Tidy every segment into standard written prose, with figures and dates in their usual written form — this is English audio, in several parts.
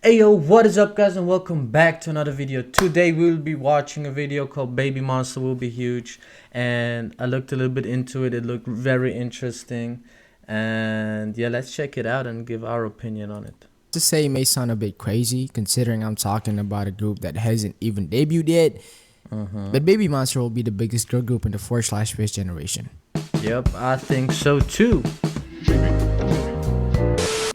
Ayo, what is up guys, and welcome back to another video. Today we will be watching a video called Baby Monster Will Be Huge, and I looked a little bit into it. It looked very interesting, and yeah, let's check it out and give our opinion on it. To say it may sound a bit crazy considering I'm talking about a group that hasn't even debuted yet, but Baby Monster will be the biggest girl group in the 4/5 generation. Yep, I think so too.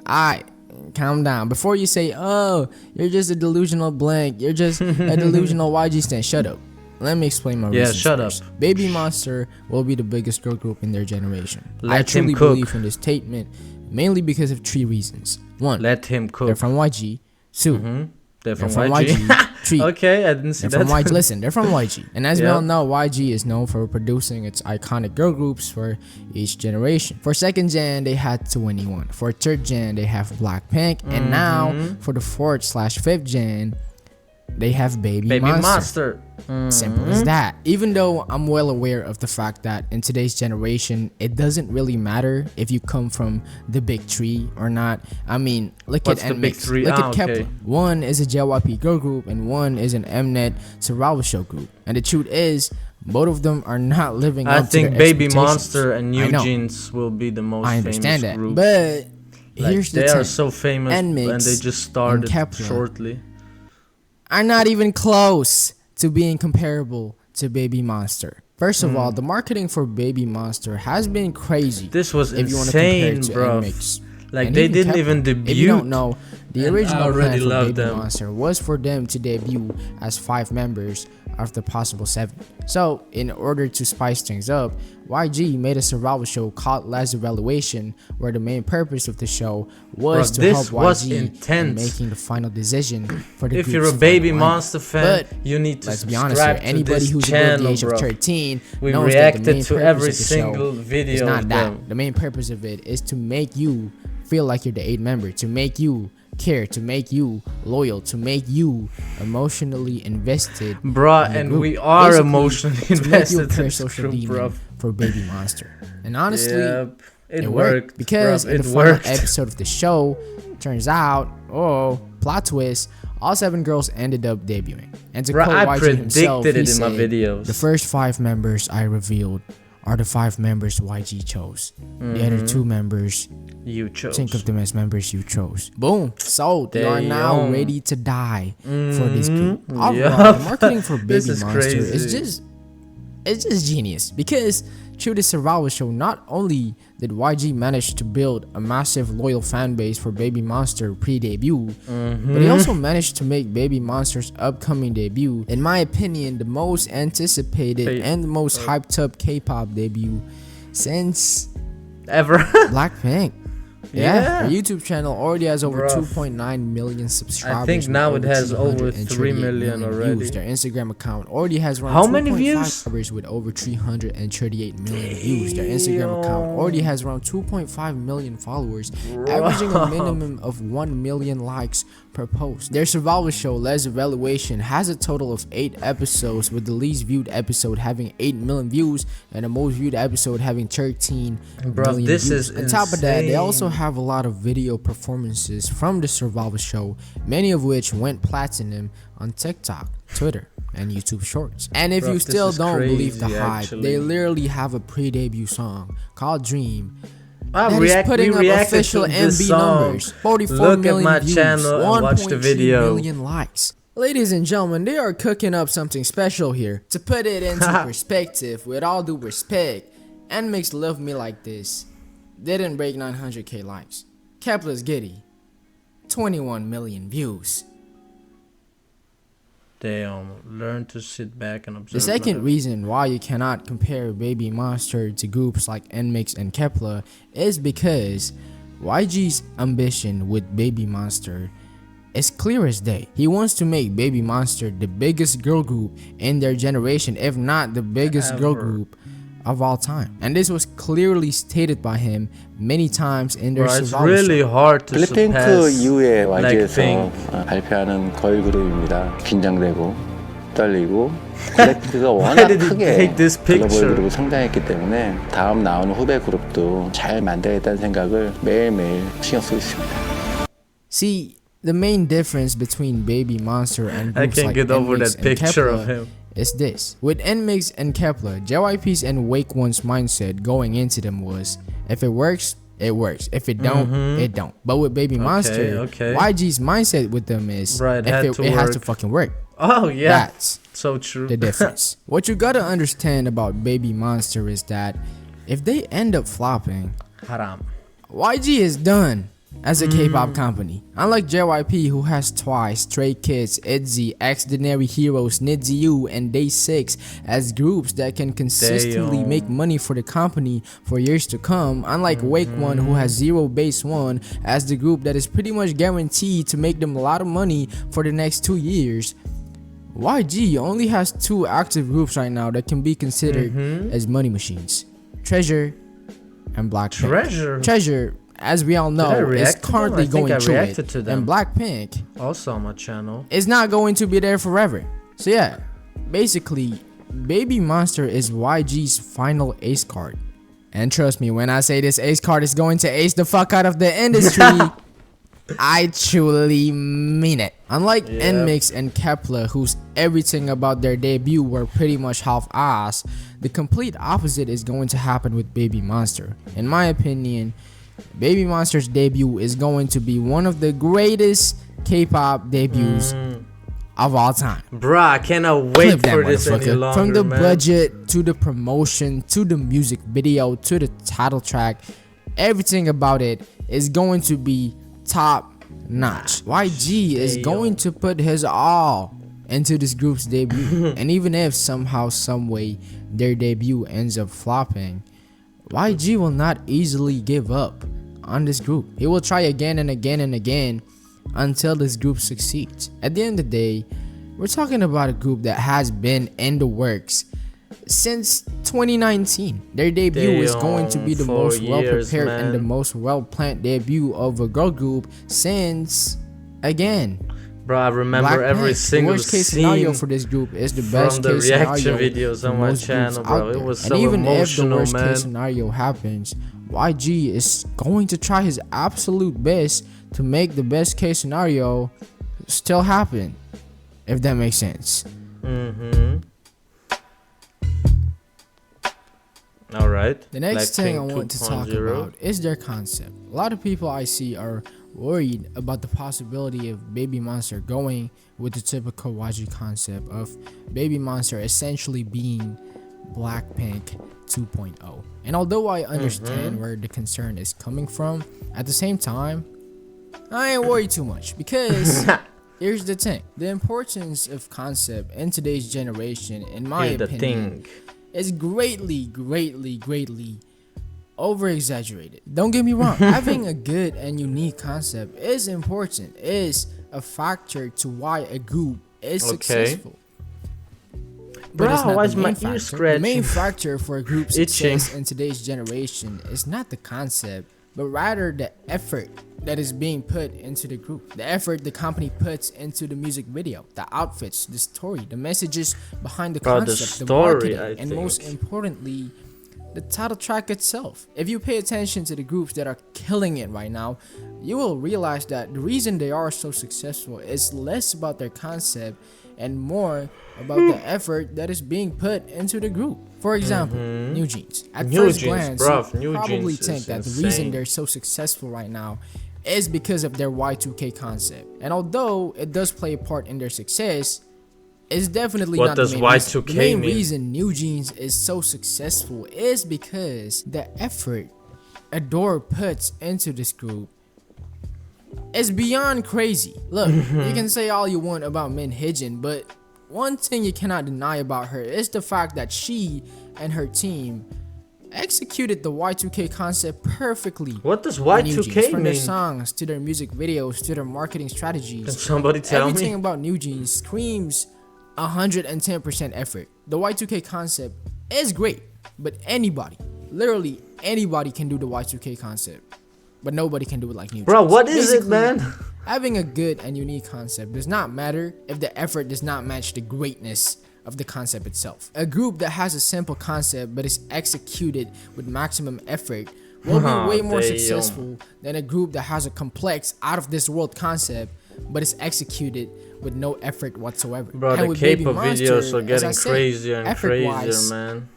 Alright, calm down. Before you say, oh, you're just a delusional blank, you're just a delusional YG stan, shut up. Let me explain my reasons. Shut first. up. Baby Monster will be the biggest girl group in their generation. Let I truly him cook. believe in this statement, mainly because of 3 reasons. 1, Let him cook. they're from YG. 2, They're from YG. 3, Okay, I didn't see they're that. from YG. Listen, they're from YG. And as we Yeah. all know, YG is known for producing its iconic girl groups for each generation. For 2nd gen, they had 21. For 3rd gen, they have BLACKPINK. And now, for the 4/5 gen, they have Baby Monster. Simple as that. Even though I'm well aware of the fact that in today's generation, it doesn't really matter if you come from the big 3 or not. I mean, look What's at the big Nxde, 3? look at Okay. Kepler. One is a JYP girl group and one is an Mnet survival show group. And the truth is, both of them are not living I up to think their Baby expectations. Monster and I know. Eugene's will be the most I understand famous that, groups. but Like, here's the they thing. are so famous and Nxde they just started Kepler shortly. are not even close to being comparable to Baby Monster. First of all, the marketing for Baby Monster has been crazy. This was if you want to compare insane, it to bro. Nxde. Like, And they even didn't Kepler. even debut. If you don't know, the And I original already plan for love Baby them. Monster was for them to debut as 5 members of the possible 7. So, in order to spice things up, YG made a survival show called Last Evaluation, where the main purpose of the show was Bro, to this help was YG in intense. making the final decision for the If you're a group's Baby final lineup. Monster fan, But you need to let's be honest here, subscribe to anybody this who's above channel, the age bro. of 13 We knows that the reacted main to purpose every of the single show video is not of that. them. The main purpose of it is to make you feel like you're the 8th member, to make you care, to make you loyal, to make you emotionally invested. Bruh, in the and group. we are Basically, emotionally to make you invested a in pure this social group, demon bro. for Baby Monster. And honestly, Yep, it worked worked. because bruv, in it the final worked. episode of the show, turns out, plot twist, all 7 girls ended up debuting. And to Bruh, quote I YG himself, predicted he it in my said, videos. the first 5 members I revealed are the 5 members YG chose. The other 2 members, You chose. think of them as members you chose. Boom, sold. You are now Damn. ready to die for this group. Overall, Yup. the marketing for This Baby is Monster is crazy. it's just genius, because through the survival show, not only did YG manage to build a massive loyal fan base for Baby Monster pre-debut, but he also managed to make Baby Monster's upcoming debut, in my opinion, the most anticipated and the most hyped up K-pop debut since Ever. BLACKPINK. Yeah. Their YouTube channel already has over Bruh. 2.9 million subscribers. I think with now it has over 338 3 million already. views. Their Instagram account already has around How many 2.5 views? subscribers with over 338 million views. Their Instagram account already has around 2.5 million followers, averaging a minimum of 1 million likes per post. Their survival show, Last Evaluation, has a total of 8 episodes, with the least viewed episode having 8 million views and the most viewed episode having 13 million this views. is On top of that, they also insane. have a lot of video performances from the survival show, many of which went platinum on TikTok, Twitter, and YouTube Shorts. And if Bruh, you this still is don't believe the crazy, hype, actually. they literally have a pre-debut song called Dream I that is putting we up reacted official to this MB song. numbers, 44 Look million at my views, channel and watch the 1.3 video. million likes. Ladies and gentlemen, they are cooking up something special here. To put it into perspective, with all due respect, Nxde Love Me Like This didn't break 900k likes. Kepler's Giddy, 21 million views. Damn, learn to sit back and observe. The second life. reason why you cannot compare Baby Monster to groups like Nxde and Kepler is because YG's ambition with Baby Monster is clear as day. He wants to make Baby Monster the biggest girl group in their generation, if not the biggest girl Ever. group of all time. And this was clearly stated by him many times in their Bro, it's survival really show. hard to 블랙핑크 surpass 이후에 YG에서 BLACKPINK. 발표하는 걸그룹입니다. 긴장되고 떨리고 블랙핑크가 Why 워낙 did he 크게 take this 글로벌 picture? 그룹을 성장했기 때문에 다음 나오는 후배 그룹도 잘 만들겠다는 생각을 매일매일 신경 쓰고 있습니다. See, The main difference between BABYMONSTER and I groups can't like get over Nxde that and picture of Kepler him. is this. With Nxde and Kepler, JYP's and Wake One's mindset going into them was, if it works, it works. If it don't, it don't. But with BABYMONSTER, Okay. YG's mindset with them is, Right, if it has to fucking work. Oh yeah, That's so true. the difference. What you gotta understand about BABYMONSTER is that if they end up flopping, Haram. YG is done as a K-pop company. Unlike JYP, who has Twice, Stray Kids, ITZY, Extraordinary Heroes, Nxde, and Day6 as groups that can consistently Damn. make money for the company for years to come. Unlike Wake One, who has Zero Base One as the group that is pretty much guaranteed to make them a lot of money for the next 2 years. YG only has 2 active groups right now that can be considered as money machines: Treasure and BLACKPINK. Treasure, as we all know, is currently going through it, and BLACKPINK Also on my channel. is not going to be there forever. So yeah, basically, BABYMONSTER is YG's final ace card. And trust me, when I say this ace card is going to ace the fuck out of the industry, I truly mean it. Unlike Nmix and Kepler, whose everything about their debut were pretty much half-ass, the complete opposite is going to happen with BABYMONSTER. In my opinion, BABYMONSTER's debut is going to be one of the greatest K-pop debuts of all time. Bruh, I cannot wait for this any longer, From the man. budget to the promotion to the music video to the title track, everything about it is going to be top notch. YG is going to put his all into this group's debut. And even if somehow, some way their debut ends up flopping, YG will not easily give up on this group. He will try again and again and again until this group succeeds. At the end of the day, we're talking about a group that has been in the works since 2019. Their debut is going to be the most well-prepared and the most well-planned debut of a girl group since, again, Bro, I remember BLACKPINK. every single The worst case scene scenario for this group is the best from the case reaction scenario videos for on my most groups channel, out bro. It there. was And so even if the emotional, worst man. case scenario happens, YG is going to try his absolute best to make the best case scenario still happen, if that makes sense. All right. The next thing I BLACKPINK want to talk 2.0. about is their concept. A lot of people I see are worried about the possibility of BABYMONSTER going with the typical YG concept of BABYMONSTER essentially being BLACKPINK 2.0. And although I understand where the concern is coming from, at the same time, I ain't worried too much because here's the thing. The importance of concept in today's generation, in my Here's the opinion, thing. is greatly over exaggerated. Don't get me wrong, having a good and unique concept is important, is a factor to why a group is successful. But it's Bro, not why the is main my factor. ear The main scratching? factor for a group's Itching. success in today's generation is not the concept, but rather the effort that is being put into the group. The effort the company puts into the music video, the outfits, the story, the messages behind the Bro, the concept, the story, marketing, I and most think. importantly, the title track itself. If you pay attention to the groups that are killing it right now, you will realize that the reason they are so successful is less about their concept and more about the effort that is being put into the group. For example, NewJeans. At first glance, you probably think that the reason they're so successful right now is because of their Y2K concept. And although it does play a part in their success, it's definitely What not does the main reason. Y2K The main mean? reason NewJeans is so successful is because the effort ADOR puts into this group is beyond crazy. Look, you can say all you want about Min Hijin, but one thing you cannot deny about her is the fact that she and her team executed the Y2K concept perfectly. What does in Y2K NewJeans, from their mean? songs to their music videos to their marketing strategies. Can somebody tell Everything me? about NewJeans screams 110% effort. The Y2K concept is great, but anybody, literally anybody can do the Y2K concept, but nobody can do it like NewJeans. Bro, what is it, Basically, man? Having a good and unique concept does not matter if the effort does not match the greatness of the concept itself. A group that has a simple concept but is executed with maximum effort will be way more Damn. successful than a group that has a complex, out of this world concept but it's executed with no effort whatsoever. Bro, and the with K-pop BABYMONSTER, videos are as getting I said, crazier and effort-wise, crazier, man.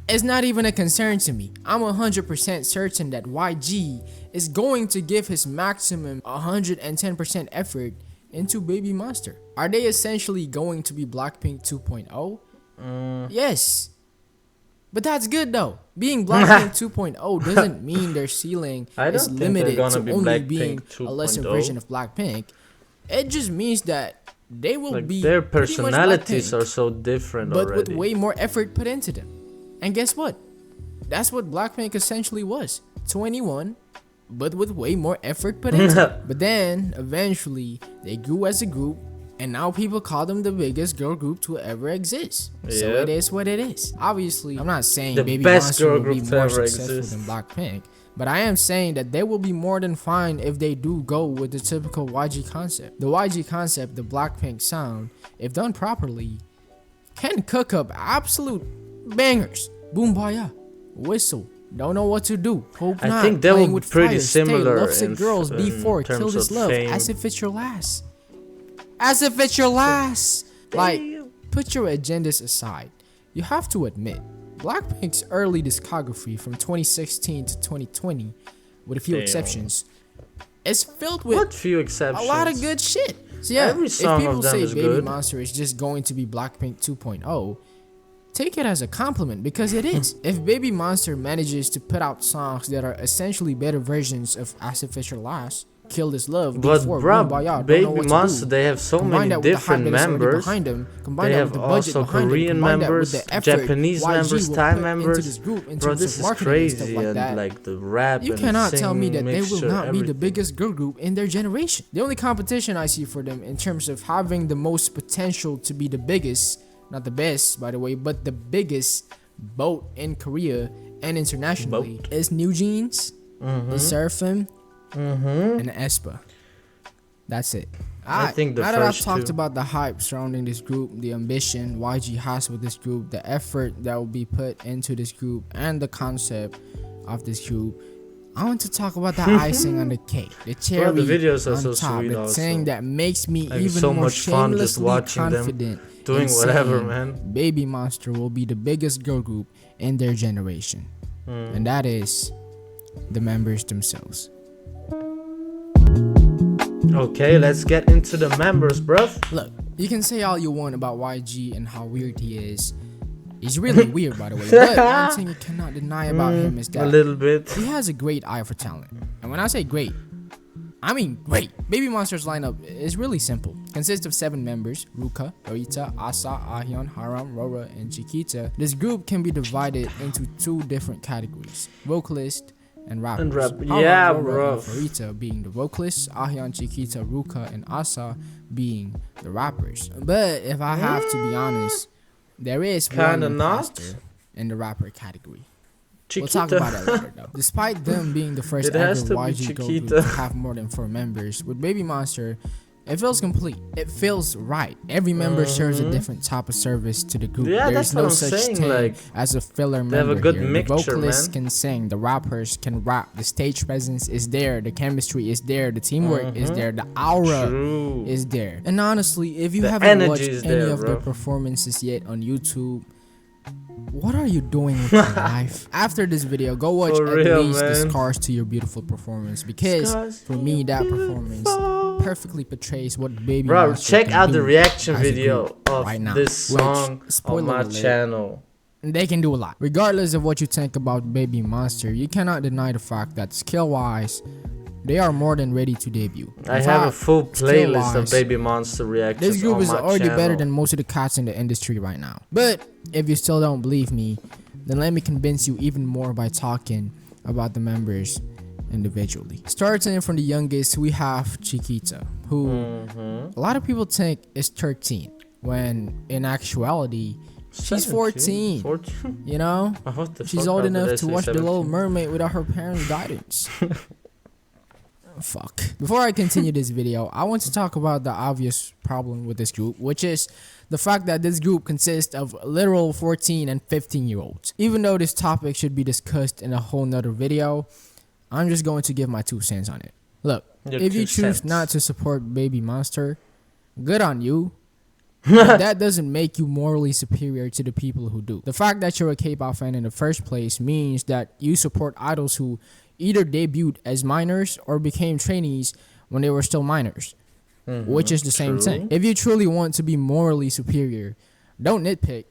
it's not even a concern to me. I'm 100% certain that YG is going to give his maximum 110% effort into BABYMONSTER. Are they essentially going to be BLACKPINK 2.0? Yes. But that's good though. Being BLACKPINK 2.0 doesn't mean their ceiling is limited to only being a lesser version of BLACKPINK. It just means that they will be their pretty much personalities BLACKPINK, are so different but already. with way more effort put into them. And guess what? That's what BLACKPINK essentially was. 21, but with way more effort put into it. But then, eventually, they grew as a group, and now people call them the biggest girl group to ever exist. So Yep. it is what it is. Obviously, I'm not saying The BABYMONSTER best girl will be group to more ever successful exist. than BLACKPINK, but I am saying that they will be more than fine if they do go with the typical YG concept. The YG concept, the BLACKPINK sound, if done properly, can cook up absolute bangers. Boom baya, whistle, don't know what to do. Hope I not. think they Playing will with pretty fire, stay, similar lovesick in girls, in B4, kill terms this of love, fame. as if it's your last. As if it's your last. Like, put your agendas aside. You have to admit, BLACKPINK's early discography from 2016 to 2020, with a few exceptions, is filled with What few exceptions? a lot of good shit. So yeah, Every if song people of them say is good. BABYMONSTER is just going to be BLACKPINK 2.0, take it as a compliment because it is. If BABYMONSTER manages to put out songs that are essentially better versions of As If It's Your Last, Kill This Love, But Before, bro, Boom Baya, Don't Know What to BABYMONSTER, Do, they have so combine many that with the hype different that is already members. behind them, combine They that have with the budget also behind them, Korean combine that members, with the effort Japanese YG members, will Thai put members. into this group in Bro, terms this of is marketing and stuff crazy, like and that. like the rap You and cannot tell me singing that they will mixture, not be the everything. biggest girl group in their generation. The only competition I see for them in terms of having the most potential to be the biggest, not the best by the way, but the biggest both in Korea and internationally is Nxde, SSERAFIM, and aespa. That's it. I think the now that I've first talked two. about the hype surrounding this group, the ambition YG has with this group, the effort that will be put into this group, and the concept of this group, I want to talk about the icing on the cake, the cherry the videos are on so top, sweet the also. thing that makes me Having even so more much fun just shamelessly watching them confident doing in whatever, saying man. BABYMONSTER will be the biggest girl group in their generation, and that is the members themselves. Okay, let's get into the members, bruv. Look, you can say all you want about YG and how weird he is. He's really weird, by the way. But one thing you cannot deny about him is A that little bit. he has a great eye for talent. And when I say great, I mean great. BABYMONSTER's lineup is really simple. Consists of 7 members: RUKA, PHARITA, ASA, AHYEON, HARAM, RORA, and CHIQUITA. This group can be divided into 2 different categories: vocalist and rappers. And rap- HARAM, yeah, RORA, bro. and PHARITA being the vocalists, AHYEON, CHIQUITA, RUKA, and ASA being the rappers. But if I have to be honest, there is one Kinda not. imposter in the rapper category. Chiquita. We'll talk about that later though. Despite them being the first It ever has to be YG girl group Chiquita. to have more than 4 members, with BABYMONSTER, it feels complete. It feels right. Every member serves a different type of service to the group. Yeah, There's that's no what I'm such saying, thing like, as a filler they have member a good here. mixture, The vocalists man. can sing, the rappers can rap, the stage presence is there, the chemistry is there, the teamwork is there, the aura True. is there. And honestly, if you The haven't energy watched is any there, of their bro. performances yet on YouTube, what are you doing with your life? After this video, go watch For at real, least the man. Scars to Your Beautiful performance, because Scars for me that performance perfectly portrays what BABYMONSTER Bro, check can out do the reaction as a video group of right now, this which, song on spoiler my alert, channel. they can do a lot. Regardless of what you think about BABYMONSTER, you cannot deny the fact that skill-wise, they are more than ready to debut. I In have a fact, full playlist of skill-wise, BABYMONSTER reactions this group on is my already channel. better than most of the cats in the industry right now. But if you still don't believe me, then let me convince you even more by talking about the members individually. Starting from the youngest, we have CHIQUITA, who a lot of people think is 13, when in actuality, she's 14. 14? You know? What the She's fuck? old How did I enough to say watch The 17? Little Mermaid without her parents' guidance. Fuck. Before I continue this video, I want to talk about the obvious problem with this group, which is the fact that this group consists of literal 14 and 15-year-olds. Even though this topic should be discussed in a whole nother video, I'm just going to give my 2 cents on it. Look, Your if you 2 choose cents. not to support BABYMONSTER, good on you. But that doesn't make you morally superior to the people who do. The fact that you're a K-pop fan in the first place means that you support idols who either debuted as minors or became trainees when they were still minors, which is the same True. thing. If you truly want to be morally superior, don't nitpick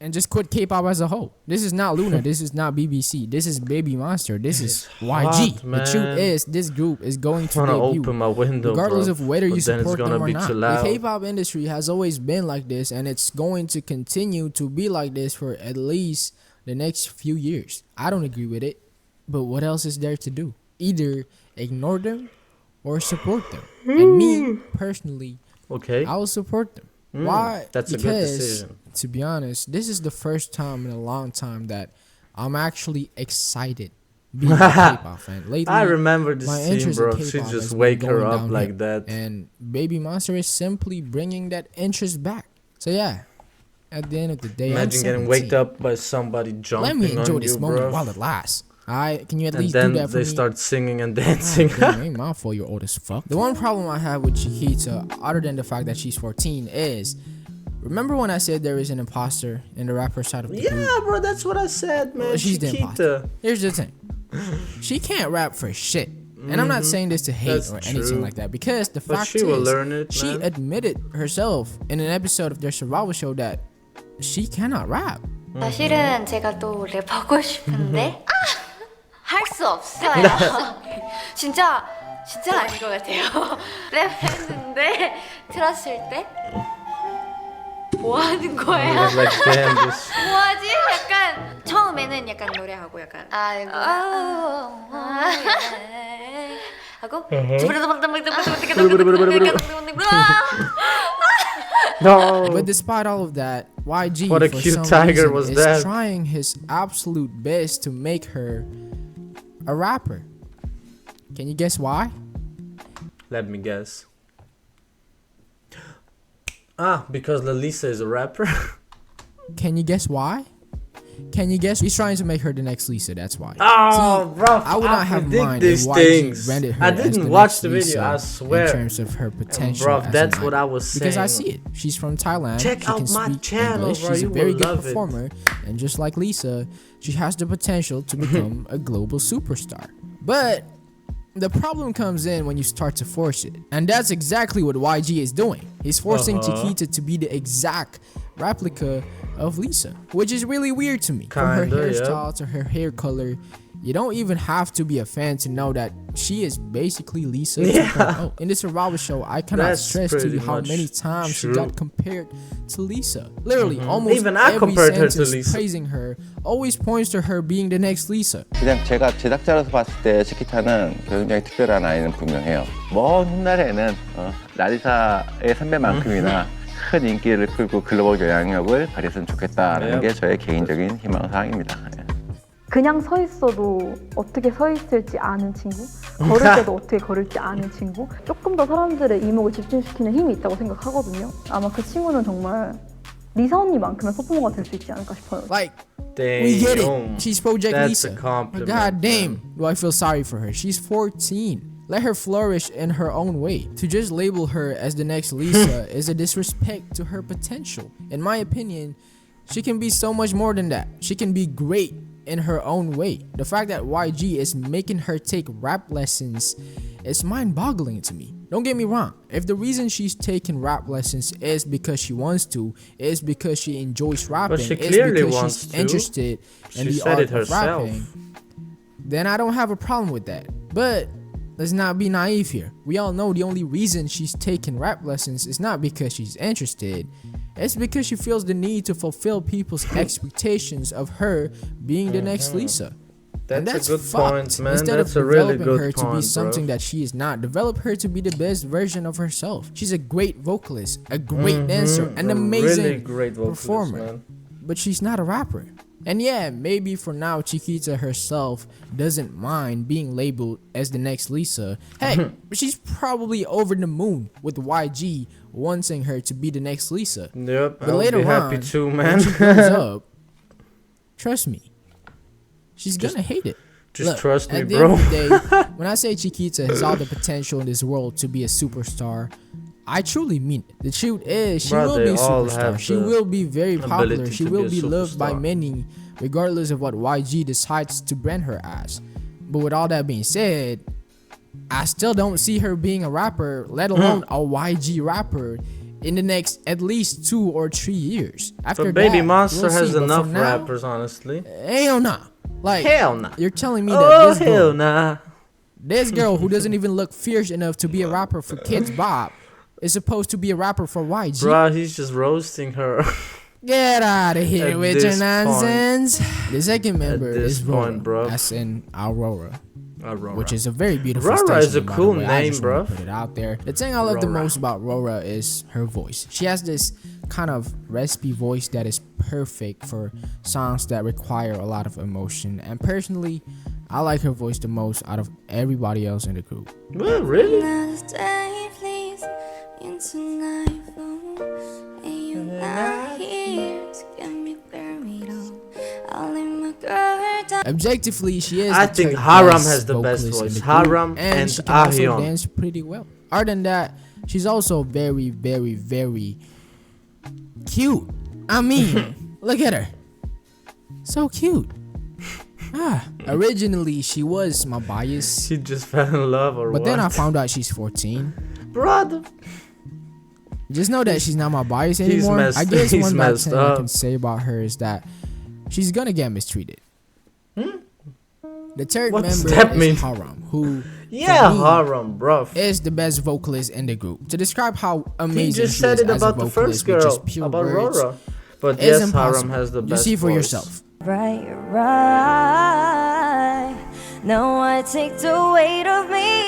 and just quit K-pop as a whole. This is not Luna. This is not BBC. This is BABYMONSTER. This is YG. hot, The man. truth is, this group is going to I'm trying to debut. open my window, Regardless bro, of whether but you then it's support gonna them or be not, too the loud. K-pop industry has always been like this, and it's going to continue to be like this for at least the next few years. I don't agree with it, but what else is there to do? Either ignore them or support them. And me, personally, Okay. I will support them. Why? That's a good Because, decision. to be honest, this is the first time in a long time that I'm actually excited being a K-pop fan. Lately, I remember this my scene, interest in bro. K-pop She has just been wake her going up downhill, like that. and BABYMONSTER is simply bringing that interest back. So yeah, at the end of the day, Imagine I'm getting 17. waked up by somebody jumping Let me enjoy on this you, moment bro. while it lasts. Alright, can you at And least do then that for they me? start singing and dancing. Damn, ain't my fault you're old as fuck. The one problem I have with CHIQUITA, other than the fact that she's 14, is remember when I said there is an imposter in the rapper side of the group? Yeah, bro, that's what I said, man. Well, she's the CHIQUITA. imposter. Here's the thing. She can't rap for shit. And I'm not saying this to hate That's or anything true. like that, because the But fact she is, will learn it, she man. admitted herself in an episode of their survival show that she cannot rap. 사실은 제가 또 랩하고 싶은데 할 수 없어요. 진짜 아닌 것 같아요. 랩했는데 들었을 때 뭐 하는 I 거야? was like, damn, this. 뭐하지? 약간 처음에는 약간 노래하고 약간 하고 No. But despite all of that, YG What a for cute some tiger reason, was is that. trying his absolute best to make her a rapper. Can you guess why? Let me guess. Because lalisa is a rapper. Can you guess why? Can you guess? He's trying to make her the next Lisa. That's why. Oh, See, bro, I would not have predict mind these if YG things. rendered her I as didn't the watch next the video, Lisa I swear. in terms of her potential. Bro, as that's an what idol. I was Because I saying. see it. She's from Thailand. Check she out can my speak channel, English. bro. She's You a very will good love it. performer, and just like Lisa, she has the potential to become a global superstar. But the problem comes in when you start to force it, and that's exactly what YG is doing. He's forcing CHIQUITA to be the exact replica of Lisa, which is really weird to me. From her Kinda, hairstyle to her hair color, you don't even have to be a fan to know that she is basically Lisa. Yeah. In the survival show, I cannot That's stress to pretty you how much many times she true. got compared to Lisa. Literally, almost Even I every compared her to sentence Lisa. praising her always points to her being the next Lisa. 그냥 제가 제작자로서 봤을 때 치키타는 굉장히 특별한 아이는 분명해요. 먼 훗날에는 라리사의 선배만큼이나 큰 인기를 끌고 글로벌 영향력을 발휘했으면 좋겠다는 게 저의 개인적인 희망사항입니다. 그냥 서 있어도 어떻게 서 있을지 아는 친구, 걸을 때도 어떻게 걸을지 아는 친구, 조금 더 사람들의 이목을 집중시키는 힘이 있다고 생각하거든요. 아마 그 친구는 정말 리사 언니만큼의 퍼포머가 될 수 있지 않을까 싶어요. Like, Damn. we get it. She's Project That's Lisa. a compliment, But God damn, man. do I feel sorry for her. She's 14. Let her flourish in her own way. To just label her as the next Lisa is a disrespect to her potential. In my opinion, she can be so much more than that. She can be great in her own way. The fact that YG is making her take rap lessons is mind-boggling to me. Don't get me wrong. If the reason she's taking rap lessons is because she wants to, is because she enjoys rapping, she is clearly because wants she's to. interested in She the said art it of herself. rapping, then I don't have a problem with that. But let's not be naive here. We all know the only reason she's taking rap lessons is not because she's interested. It's because she feels the need to fulfill people's expectations of her being the next Lisa. And That's a good fucked. point, man. Instead That's of a really developing good her to be point, something bro. that she is not, develop her to be the best version of herself. She's a great vocalist, a great dancer, an A amazing really great vocalist, performer. man. But she's not a rapper. And yeah, maybe for now CHIQUITA herself doesn't mind being labeled as the next Lisa. Hey, she's probably over the moon with YG wanting her to be the next Lisa. Yep, But I'll later be happy on, too, when man. she grows up, trust me, she's gonna hate it. Just Look, trust me, at the bro. end of the day, when I say CHIQUITA has all the potential in this world to be a superstar, I truly mean it. The truth is, she Bro, will they be a all superstar. have She the will be very popular. ability She to will be a be loved by superstar. many, regardless of what YG decides to brand her as. But with all that being said, I still don't see her being a rapper, let alone a YG rapper, in the next at least 2 or 3 years. After But that, BABYMONSTER we'll has see. But enough for now, rappers, honestly. hell nah. Like, Hell nah. you're telling me that Oh, this hell girl, nah. this girl who doesn't even look fierce enough to be a rapper for Kids Bop is supposed to be a rapper for YG? Bro, he's just roasting her. Get out of here At with your this nonsense. The second member this is RORA, point, bro. as in Aurora, Aurora. which is a very beautiful RORA is station, a by cool the way. I name, just wanna bruv. Put it out there. The thing I love the RORA. most about RORA is her voice. She has this kind of raspy voice that is perfect for songs that require a lot of emotion. And personally, I like her voice the most out of everybody else in the group. Well, really? Another day, please, into nightfall, and you're not here to get me buried. I'll lay my guard down. Objectively, she is. I the think third HARAM best has the best vocalist in voice. the group, HARAM and she can also AHYEON. dance pretty well. Other than that, she's also very, very, very cute. I mean, look at her, so cute. Originally she was my bias, She just fell in love or but what? then I found out she's 14. Brother. Just know that she's not my bias anymore. I guess he's one bad messed thing I up. can say about her is that she's gonna get mistreated. The third What's member that is mean? HARAM, who Yeah, me, HARAM, bro. is the best vocalist in the group. To describe how He amazing just she said is it as a about the vocalist first with girl, just pure about words RORA. But is yes, impossible. HARAM has the You best see for voice. yourself. Right, right. No, I take the weight of me.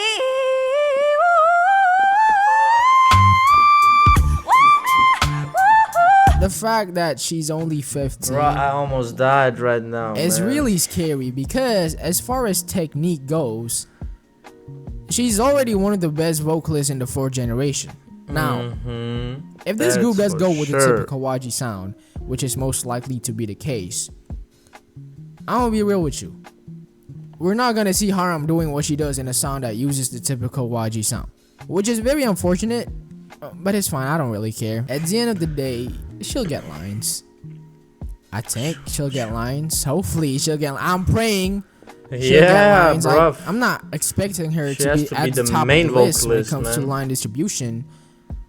The fact that she's only 15 Bro, I almost died right now. is man. really scary because as far as technique goes, she's already one of the best vocalists in the 4th generation. Now, if this group That's does go for with the sure. typical YG sound, which is most likely to be the case, I'm gonna be real with you. We're not gonna see HARAM doing what she does in a song that uses the typical YG sound, which is very unfortunate, but it's fine. I don't really care. At the end of the day, she'll get lines. I think she'll get lines. Hopefully, she'll get. I'm praying. She'll get Yeah, lines. bro. I'm not expecting her She to has be to at be the the top main of the list when it vocalist, comes to man. line distribution,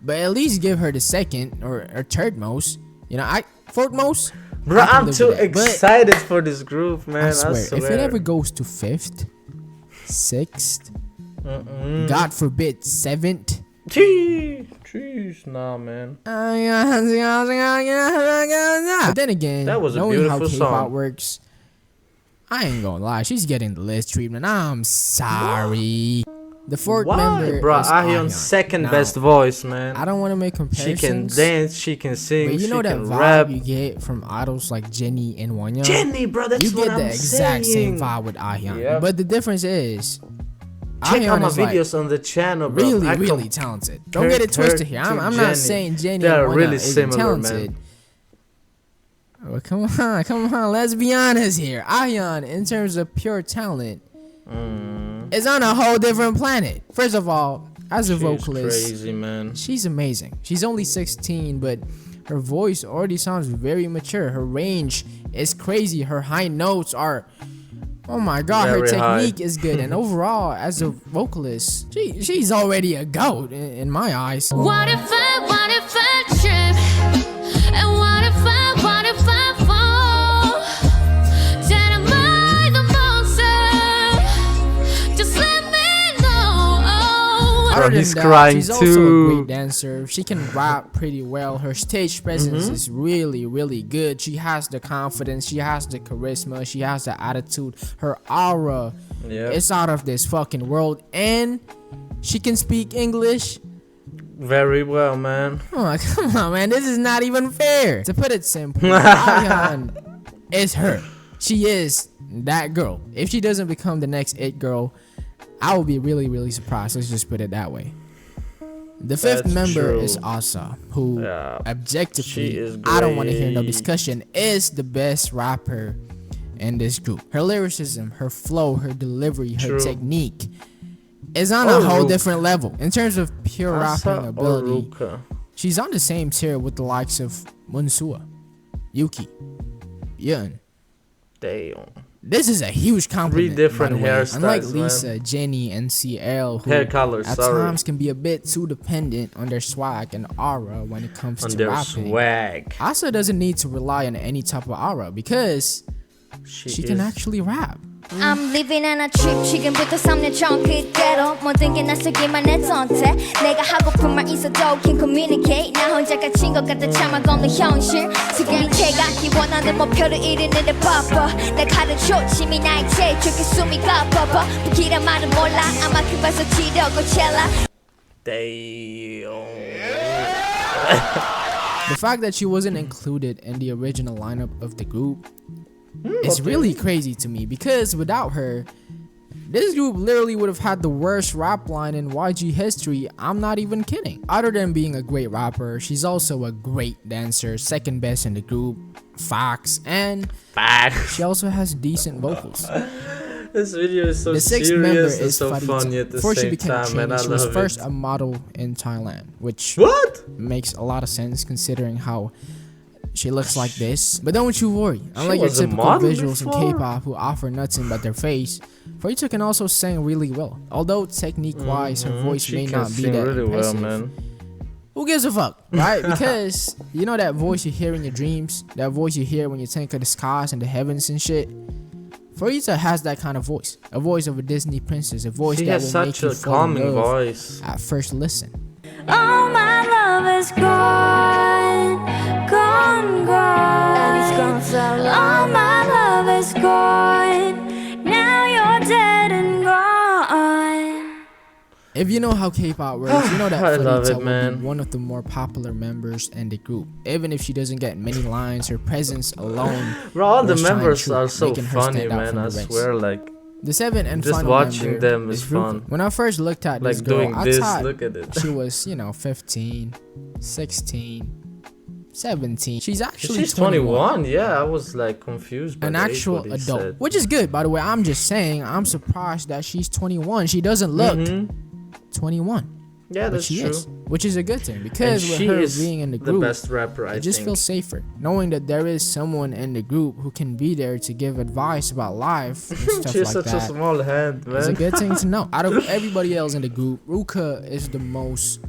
but at least give her the second or third most. You know, fourth most. Bro, I can I'm live too with that. But excited for this group, man. I swear, if it ever goes to 5th, 6th, God forbid 7th. Jeez, nah, man. But then again, That was a knowing how beautiful K-pop song. works, I ain't gonna lie, she's getting the list treatment. I'm sorry. The 4th member Why, bro? is AHYEON's AHYEON. second Now, best voice, man. I don't want to make She comparisons. can dance, she can sing, but you she know that can vibe rap. you get from idols like Jennie and Wanya. Jennie, bro, that's You what get the I'm exact saying. same vibe with AHYEON. Yep. But the difference is, Check out AHYEON my is like videos on the channel, bro. really, I really talented. Don't get it twisted here. I'm to not Jennie. saying Jennie They are and Wanya really isn't similar, talented. man. Well, come on, let's be honest here. AHYEON, in terms of pure talent, is on a whole different planet. First of all, as a She's vocalist, crazy, man. she's amazing. She's only 16, but her voice already sounds very mature. Her range is crazy. Her high notes are, oh my god, her Very high. technique is good. And overall, as a vocalist, she's already a goat in my eyes. What if I trip? And what if I fall? Then am I the monster? Just let me know. Other than he's that, crying she's also a too. great dancer. She can rap pretty well. Her stage presence is really, really good. She has the confidence. She has the charisma. She has the attitude. Her aura Yeah. is out of this fucking world. And she can speak English. Very well, man. Oh, come on, man. This is not even fair. To put it simply, AHYEON is her. She is that girl. If she doesn't become the next it girl, I will be really, really surprised. Let's just put it that way. The 5th That's member true. is Asa, who Yeah. objectively, She is I don't want to hear no great. discussion, is the best rapper in this group. Her lyricism, her flow, her delivery, her True. technique is on Or a whole Ruka. different level. In terms of pure Asa rapping or ability, Ruka? she's on the same tier with the likes of Munsua, Yuki, Yun. Damn. This is a huge compliment. different by the way. hairstyles, Unlike man. Lisa, Jenny, and CL, who Hair color, at sorry. times can be a bit too dependent on their swag and aura when it comes On to their rapping. swag. Asa doesn't need to rely on any type of aura because she can is- actually rap. I'm living on a trip 지금부터 3년 전 그대로 모든 게 낯설기만 해 선택 내가 하고픈 말 있어도 can communicate 나 혼자 갇힌 것 같아 참아가 없는 현실 지금 제가 원하는 목표를 이루는데 바빠 날 가르쳐 짐이 나의 제일 좋게 숨이 가빠봐 부기란 말은 몰라 아마 그봐서 지려고 첼라 Damn. The fact that she wasn't included in the original lineup of the group is really crazy to me because without her, this group literally would have had the worst rap line in YG history. I'm not even kidding. Other than being a great rapper, she's also a great dancer, second best in the group, facts, and she also has decent vocals. This video is so The sixth member serious and is so funny at PHARITA. the Before she same became a time, and I trainee, she was love first it. a model in Thailand, which What? makes a lot of sense considering how she looks like this. But don't you worry, unlike your was a typical model visuals in before? K-pop who offer nothing but their face, PHARITA can also sing really well. Although technique-wise, her voice She may can not be sing that really well, impressive. man. Who gives a fuck, right? Because you know that voice you hear in your dreams, that voice you hear when you think of the skies and the heavens and shit. PHARITA has that kind of voice, a voice of a Disney princess, a voice She that has will make such you a fall in calming love voice. at first listen. All my love is gone, gone, gone. All my love is gone. Now you're dead and gone. If you know how K-pop works, you know that I love PHARITA it, will man. be one of the more popular members in the group. Even if she doesn't get many lines, her presence alone Bro, all the will shine members through, are so making her funny, stand out man. from I the rest. swear, like The seventh and Just final watching member them is RUKA. fun. When I first looked at this like girl, doing I this. thought Look at it. she was, 15, 16, 17. She's actually She's 21. Yeah, I was like confused by An the age actual what he adult, said. which is good, by the way. I'm just saying, I'm surprised that she's 21. She doesn't look 21. Yeah, But that's she true. is, which is a good thing And because with she her is being in the the group, best rapper, I it just think. feels safer knowing that there is someone in the group who can be there to give advice about life and stuff She has like such a that. small hand, man. It's a good thing to know. Out of everybody else in the group, RUKA is the most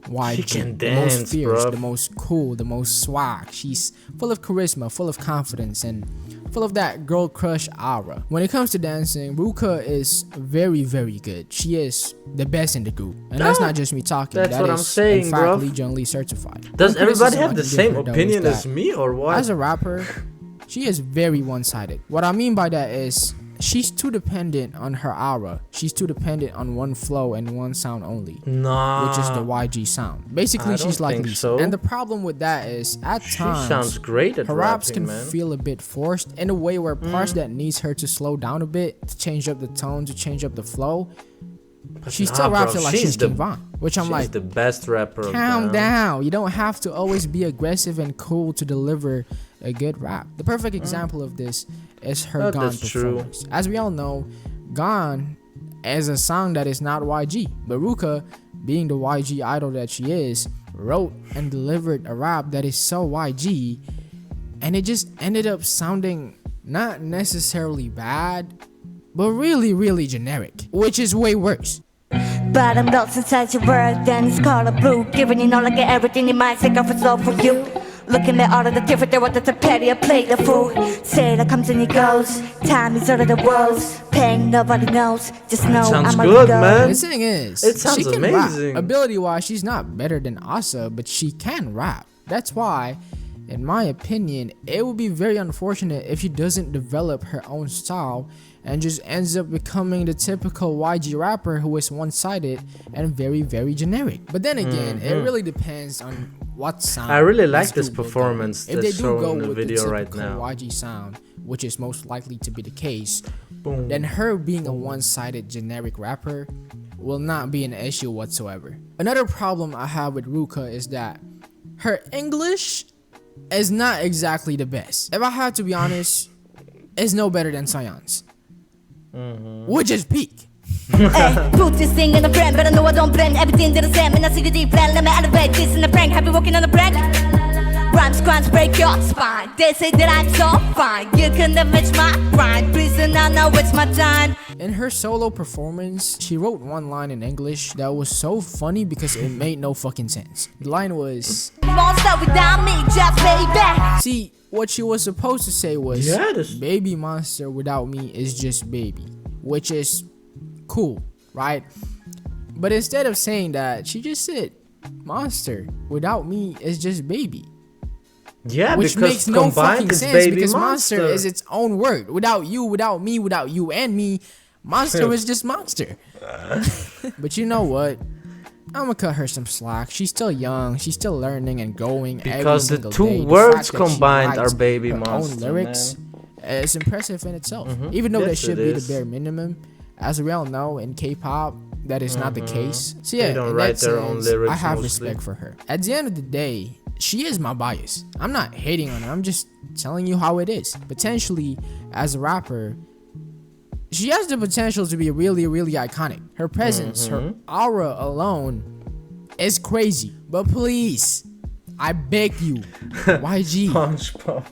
YG, can the most dance, fierce, bruh. the most cool, the most swag. She's full of charisma, full of confidence, and full of that girl crush aura. When it comes to dancing, RUKA is very, very good. She is the best in the group. And that's not just me talking. That's That what I'm is, saying, in fact, bro. Lee Jung-lee certified. Does One everybody criticism have I the can same give her, though, is opinion that as me or what? as a rapper, she is very one-sided. What I mean by that is she's too dependent on her aura. She's too dependent on one flow and one sound only, Nah. which is the YG sound. Basically, I she's don't like think Lisa. so. And the problem with that is at She times sounds great at her raps rapping, can man. feel a bit forced in a way where parts that needs her to slow down a bit, to change up the tone, to change up the flow. She still nah, raps bro, it like she's she's the- King Von, which I'm She's like, the best rapper. of calm them. down. You don't have to always be aggressive and cool to deliver a good rap. The perfect example of this is her That Gone is true. performance. As we all know, Gone is a song that is not YG, but RUKA, being the YG idol that she is, wrote and delivered a rap that is so YG, and it just ended up sounding not necessarily bad, but really, really generic, which is way worse. But I'm lost inside your world, then it's color blue. Giving you all like everything in my sick of it's all for you. Looking at all of the different, there was the petty, I play the fool. Say that comes and it goes. Time is all of the woes. Pain nobody knows. Just know sounds I'm a good, go. man. The thing is, It sounds she can amazing. rap. Ability-wise, she's not better than Asa, but she can rap. That's why, in my opinion, it would be very unfortunate if she doesn't develop her own style and just ends up becoming the typical YG rapper who is one-sided and very, very generic. But then again, it really depends on what sound. I really like this group will go performance with. If they that's do shown go in the with video the right typical now. YG sound, which is most likely to be the case, Boom. then her being a one-sided generic rapper will not be an issue whatsoever. Another problem I have with RUKA is that her English is not exactly the best. If I had to be honest, is no better than Scion's, which is peak. Ay, put this thing in a brand, but I know I don't blend everything that I say. Man, I see the deep plan, let me elevate this in a prank. Have you working on a brand? Rhymes, crunch, break your spine. They say that I'm so fine. You can never match my grind. Please do not know it's my time. In her solo performance, she wrote one line in English that was so funny because it made no fucking sense. The line was, Won't stop without me, just baby. see, what she was supposed to say was, Yeah, this- baby monster without me is just baby, which is cool, right? But instead of saying that, she just said, monster without me is just baby. Yeah, Which because makes no combined fucking it's sense baby because monster. monster is its own word. Without you, without me, without you and me, monster is just monster. But you know what? I'm gonna cut her some slack. She's still young. She's still learning and growing. Because the every single two day. The words fact that she combined writes are baby her monster, own lyrics is impressive in itself. Even though that Yes, should it be is. the bare minimum, as we all know in K-pop, that is not the case. So yeah, They don't in write that their own sense, lyrics I have mostly. respect for her. At the end of the day, she is my bias. I'm not hating on her. I'm just telling you how it is. Potentially, as a rapper, she has the potential to be really, really iconic. Her presence, her aura alone is crazy. But please, I beg you, YG, SpongeBob.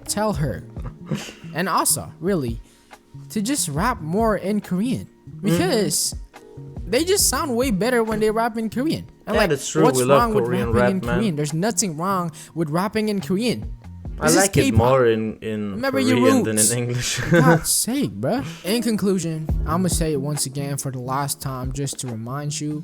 tell her, and also, really, to just rap more in Korean. Because they just sound way better when they rap in Korean. And Yeah, like, that's true. what's We love wrong with Korean rapping rap, in man. Korean? There's nothing wrong with rapping in Korean. I This is like it K-pop. more in Remember your Korean than roots. in English. God's sake, bruh. In conclusion, I'ma say it once again for the last time just to remind you,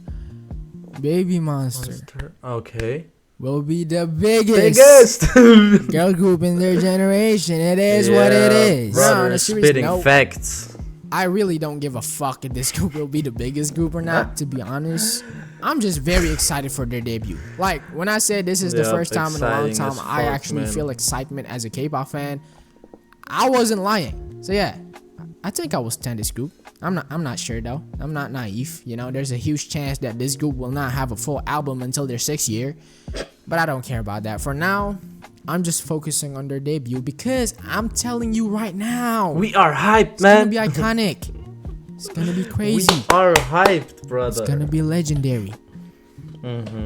Baby Monster Okay. will be the biggest Biggest. girl group in their generation. It is what it is. Brother on a is serious spitting note, facts. I really don't give a fuck if this group will be the biggest group or not, to be honest. I'm just very excited for their debut. Like, when I said this is the Yup, first time in a long exciting time as I fuck, actually man. feel excitement as a K-pop fan, I wasn't lying. So yeah, I think I will stand this group. I'm not sure though. I'm not naive. You know, there's a huge chance that this group will not have a full album until their 6th year. But I don't care about that. For now, I'm just focusing on their debut because I'm telling you right now, We are hyped, it's gonna man. be iconic. It's gonna be We crazy. are hyped, brother. It's gonna be legendary.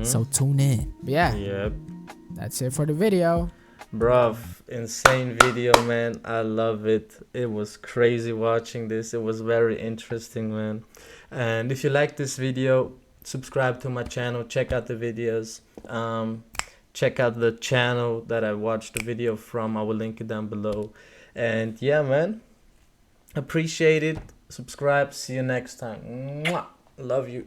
So tune in. But yeah, Yep. that's it for the video. Bruv, insane video, man. I love it. It was crazy watching this. It was very interesting, man. And if you like this video, subscribe to my channel. Check out the videos. Check out the channel that I watched the video from. I will link it down below. And yeah, man. Appreciate it. Subscribe. See you next time. Mwah. Love you.